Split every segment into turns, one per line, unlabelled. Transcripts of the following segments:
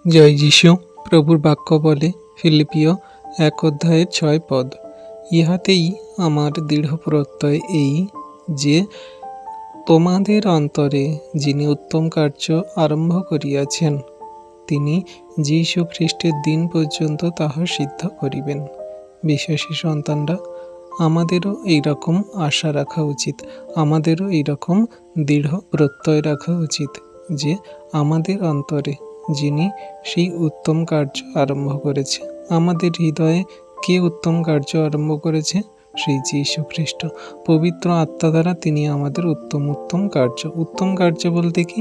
জয় যীশু। প্রভুর বাক্য বলে ফিলিপিও 1:6 ইহাতেই আমার দৃঢ় প্রত্যয় এই যে তোমাদের অন্তরে যিনি উত্তম কার্য আরম্ভ করিয়াছেন তিনি যীশু খ্রিস্টের দিন পর্যন্ত তাহা সিদ্ধ করিবেন। বিশ্বাসী সন্তানরা, আমাদেরও এইরকম আশা রাখা উচিত, আমাদেরও এইরকম দৃঢ় প্রত্যয় রাখা উচিত যে আমাদের অন্তরে যিনি সেই উত্তম কার্য আরম্ভ করেছে, আমাদের হৃদয়ে কে উত্তম কার্য আরম্ভ করেছে? সেই যীশু খ্রিস্ট। পবিত্র আত্মা দ্বারা তিনি আমাদের উত্তম কার্য বলতে কি?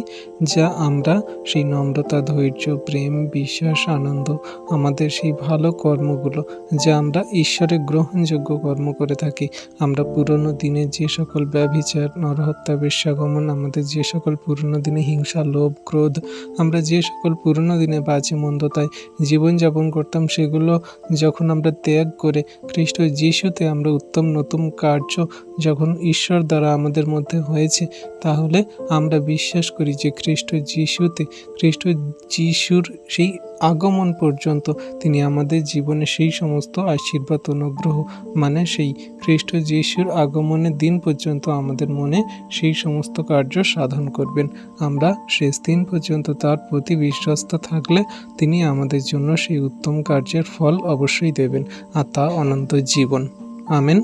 যা আমরা সেই নম্রতা, ধৈর্য, প্রেম, বিশ্বাস, আনন্দ, আমাদের সেই ভালো কর্মগুলো যা আমরা ঈশ্বরের গ্রহণযোগ্য কর্ম করে থাকি। আমরা পুরনো দিনে যে সকল ব্যভিচার, নরহত্যা, বেশ্যাগমন, আমাদের যে সকল পুরনো দিনে হিংসা, লোভ, ক্রোধ, আমরা যে সকল পুরনো দিনে বাজে মন্দতায় জীবনযাপন করতাম, সেগুলো যখন আমরা ত্যাগ করে খ্রিস্ট যিশুতে আমরা উত্তম নতুন কার্য যখন ঈশ্বর দ্বারা আমাদের মধ্যে হয়েছে, তাহলে আমরা বিশ্বাস করি যে খ্রিস্ট যিশুর সেই আগমন পর্যন্ত তিনি আমাদের জীবনে সেই সমস্ত আশীর্বাদ, অনুগ্রহ, মানে সেই খ্রিস্ট যিশুর আগমনের দিন পর্যন্ত আমাদের মনে সেই সমস্ত কার্য সাধন করবেন। আমরা শেষ দিন পর্যন্ত তার প্রতি বিশ্বস্ত থাকলে তিনি আমাদের জন্য সেই উত্তম কার্যের ফল অবশ্যই দেবেন, আর তা অনন্ত জীবন। আমেন।